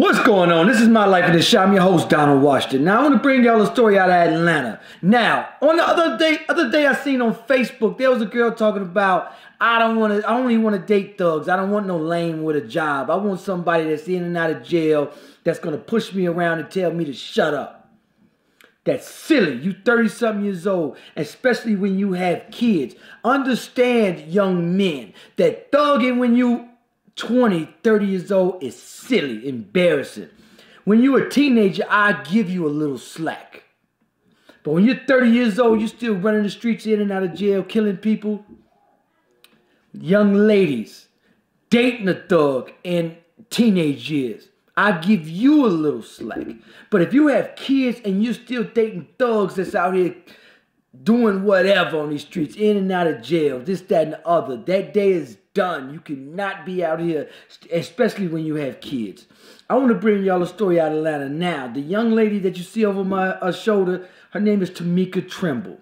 What's going on? This is My Life in the Shop. I'm your host, Donald Washington. Now, I want to bring y'all a story out of Atlanta. Now, on the other day I seen on Facebook, there was a girl talking about, I don't even want to date thugs. I don't want no lame with a job. I want somebody that's in and out of jail that's going to push me around and tell me to shut up. That's silly. You 30-something years old, especially when you have kids. Understand, young men, that thugging when you 20, 30 years old is silly, embarrassing. When you're a teenager, I give you a little slack. But when you're 30 years old, you're still running the streets in and out of jail, killing people. Young ladies, dating a thug in teenage years, I give you a little slack. But if you have kids and you're still dating thugs that's out here doing whatever on these streets, in and out of jail, this, that, and the other, that day is done. You cannot be out here, especially when you have kids. I want to bring y'all a story out of Atlanta now. The young lady that you see over my shoulder, her name is Tamika Trimble.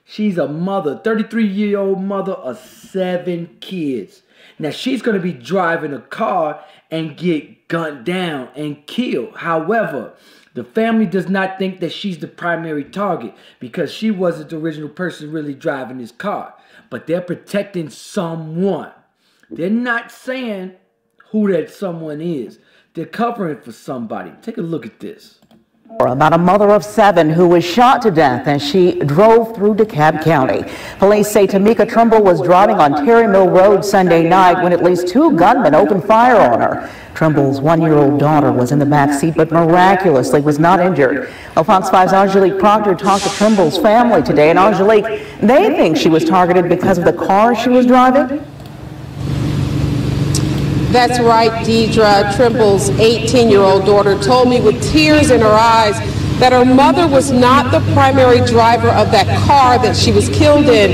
She's a mother, 33-year-old mother of 7 kids. Now, she's going to be driving a car and get gunned down and killed. However, the family does not think that she's the primary target because she wasn't the original person really driving this car. But they're protecting someone. They're not saying who that someone is. They're covering for somebody. Take a look at this. About a mother of 7 who was shot to death as she drove through DeKalb County. Police say Tamika Trimble was driving on Terry Mill Road Sunday night when at least 2 gunmen opened fire on her. Trimble's 1-year-old daughter was in the back seat but miraculously was not injured. Well, Fox 5's Angelique Proctor talked to Trimble's family today, and Angelique, they think she was targeted because of the car she was driving. That's right, Deidre. Trimble's 18-year-old daughter told me with tears in her eyes that her mother was not the primary driver of that car that she was killed in.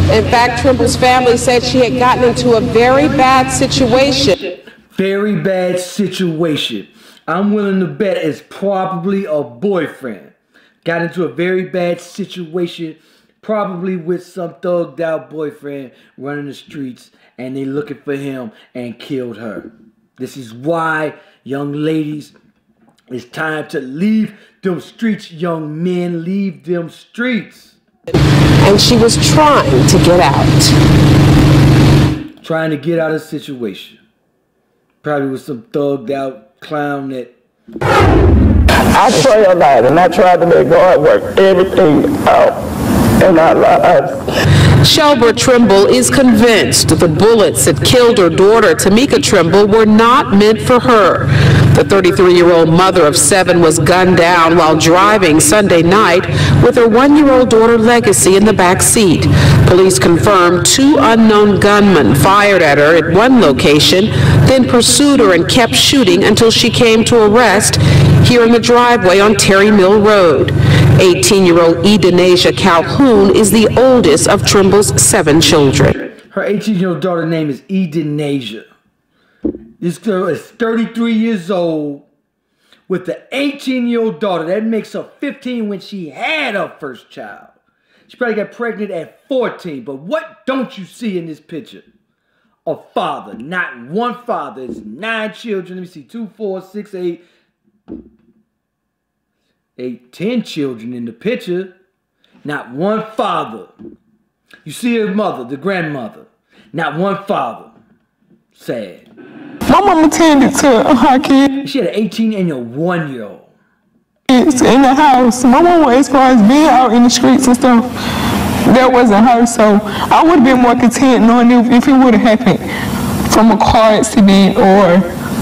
In fact, Trimble's family said she had gotten into a very bad situation. Very bad situation. I'm willing to bet it's probably a boyfriend. Got into a very bad situation, probably with some thugged out boyfriend running the streets, and they looking for him and killed her. This is why, young ladies, it's time to leave them streets, young men, leave them streets. And she was trying to get out. Trying to get out of the situation. Probably with some thugged out clown that... I pray a lot and I try to make God work everything out in our lives. Shelber Trimble is convinced the bullets that killed her daughter, Tamika Trimble, were not meant for her. The 33-year-old mother of 7 was gunned down while driving Sunday night with her 1-year-old daughter, Legacy, in the back seat. Police confirmed 2 unknown gunmen fired at her at one location, then pursued her and kept shooting until she came to a rest here in the driveway on Terry Mill Road. 18-year-old Edenasia Calhoun is the oldest of Trimble's 7 children. Her 18-year-old daughter's name is Edenasia. This girl is 33 years old with an 18-year-old daughter. That makes her 15 when she had her first child. She probably got pregnant at 14. But what don't you see in this picture? A father. Not one father. It's 9 children. Let me see. 2, 4, 6, 8, 10 children in the picture. Not one father. You see her mother, the grandmother. Not one father. Sad. My mama tended to her kids. She had an 18 and a 1-year-old. It's in the house. My mama, as far as being out in the streets and stuff, that wasn't her. So I would have been more content knowing if it would have happened from a car accident or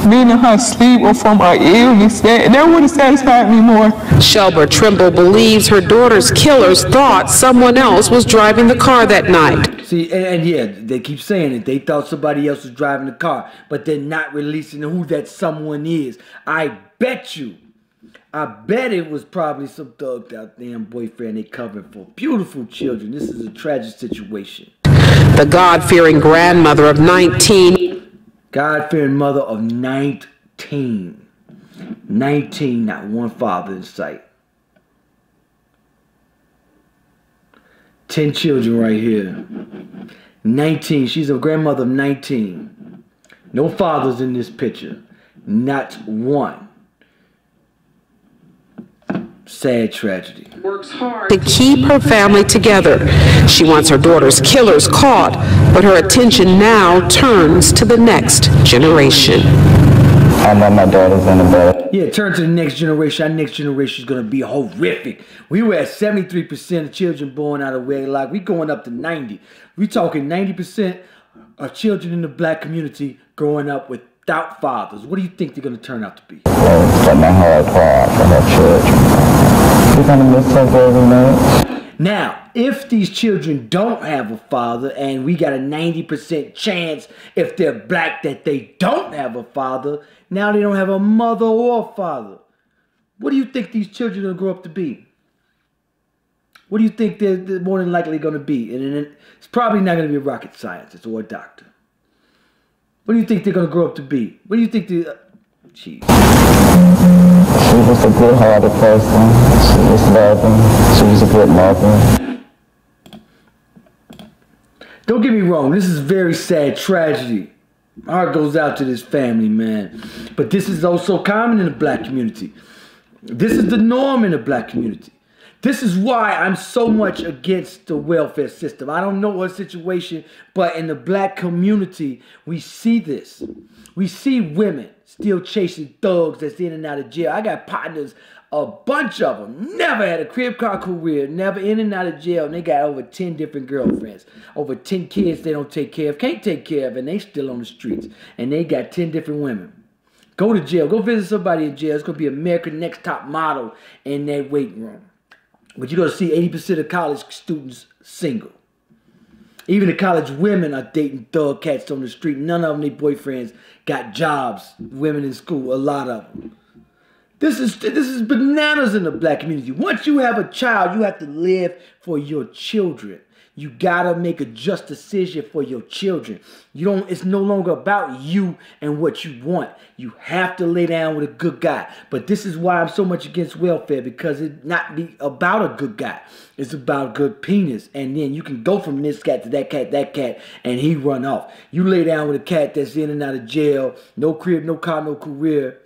being in her sleep or from her illness. That would have satisfied me more. Shelber Trimble believes her daughter's killers thought someone else was driving the car that night. See, and yeah, they keep saying it. They thought somebody else was driving the car, but they're not releasing who that someone is. I bet it was probably some thugged out damn boyfriend they covered for. Beautiful children. This is a tragic situation. The God-fearing grandmother of 19. God-fearing mother of 19. 19, not one father in sight. 10 children right here. 19. She's a grandmother of 19. No fathers in this picture. Not one. Sad tragedy. Works hard to keep her family together. She wants her daughter's killers caught, but her attention now turns to the next generation. I know my daughter's in the bed. Yeah, turn to the next generation. Our next generation is going to be horrific. We were at 73% of children born out of wedlock. We going up to 90. We talking 90% of children in the black community growing up without fathers. What do you think they're going to turn out to be? It's got my heart hard for her children. We're going to miss her very much. Now, if these children don't have a father, and we got a 90% chance if they're black that they don't have a father, now they don't have a mother or a father. What do you think these children will grow up to be? What do you think they're more than likely going to be? And it's probably not going to be a rocket scientist or a doctor. What do you think they're going to grow up to be? What do you think they... Jeez. She was a good-hearted person. She was loving. She was a good mother. Don't get me wrong. This is a very sad tragedy. My heart goes out to this family, man. But this is also common in the black community. This is the norm in the black community. This is why I'm so much against the welfare system. I don't know what situation, but in the black community, we see this. We see women still chasing thugs that's in and out of jail. I got partners, a bunch of them, never had a crib car career, never in and out of jail, and they got over 10 different girlfriends, over 10 kids they don't take care of, can't take care of, and they still on the streets, and they got 10 different women. Go to jail. Go visit somebody in jail. It's going to be America's Next Top Model in that waiting room. But you're going to see 80% of college students single. Even the college women are dating thug cats on the street. None of them, their boyfriends, got jobs. Women in school, a lot of them. This is bananas in the black community. Once you have a child, you have to live for your children. You gotta make a just decision for your children. It's no longer about you and what you want. You have to lay down with a good guy. But this is why I'm so much against welfare, because it not be about a good guy. It's about good penis. And then you can go from this cat to that cat, and he run off. You lay down with a cat that's in and out of jail, no crib, no car, no career,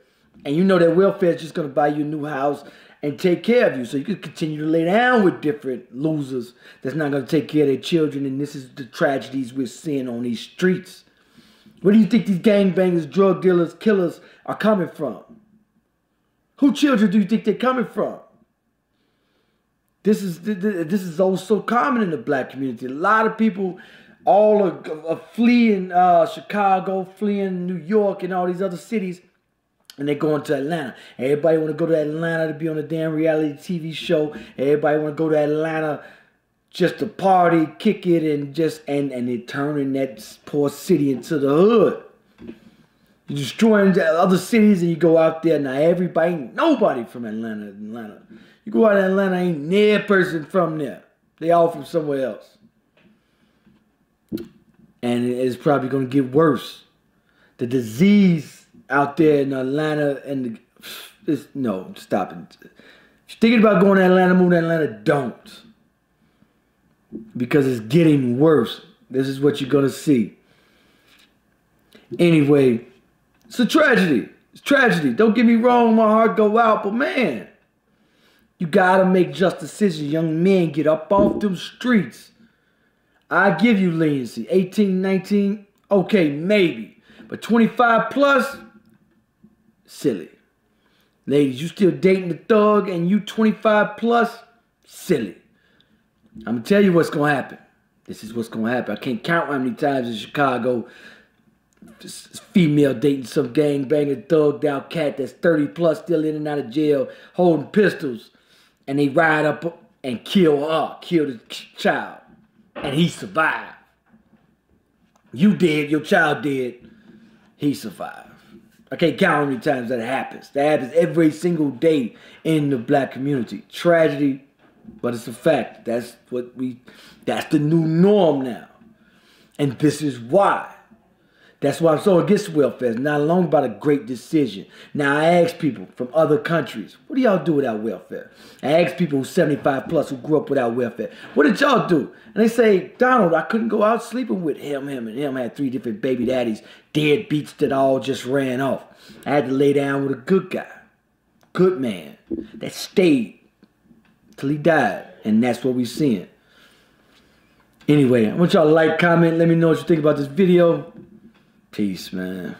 and you know that welfare is just gonna buy you a new house and take care of you. So you can continue to lay down with different losers that's not going to take care of their children. And this is the tragedies we're seeing on these streets. Where do you think these gangbangers, drug dealers, killers are coming from? Who children do you think they're coming from? This is also common in the black community. A lot of people all are fleeing Chicago, fleeing New York and all these other cities. And they're going to Atlanta. Everybody want to go to Atlanta to be on a damn reality TV show. Everybody want to go to Atlanta just to party, kick it, and they're turning that poor city into the hood. You're destroying the other cities, and you go out there. Now nobody from Atlanta. You go out to Atlanta, ain't near a person from there. They all from somewhere else. And it's probably going to get worse. The disease out there in Atlanta, no, stop it. If you're thinking about going to Atlanta, move to Atlanta, don't. Because it's getting worse. This is what you're going to see. Anyway, it's a tragedy. It's tragedy. Don't get me wrong, my heart go out, but man, you got to make just decisions. Young men, get up off them streets. I give you leniency. 18, 19, okay, maybe. But 25 plus, silly. Ladies, you still dating the thug and you 25 plus, silly. I'm going to tell you what's going to happen. This is what's going to happen. I can't count how many times in Chicago this female dating some gangbanging thugged out cat that's 30 plus, still in and out of jail, holding pistols, and they ride up and kill the child, and he survived. You dead, your child dead, he survived. I can't count how many times that happens. That happens every single day in the black community. Tragedy, but it's a fact. That's the new norm now. And this is why. That's why I'm so against welfare. It's not long about a great decision. Now, I ask people from other countries, what do y'all do without welfare? I ask people who 75 plus who grew up without welfare, what did y'all do? And they say, Donald, I couldn't go out sleeping with him, and him had 3 different baby daddies, deadbeats that all just ran off. I had to lay down with a good guy, good man, that stayed till he died. And that's what we're seeing. Anyway, I want y'all to like, comment, let me know what you think about this video. Peace, man.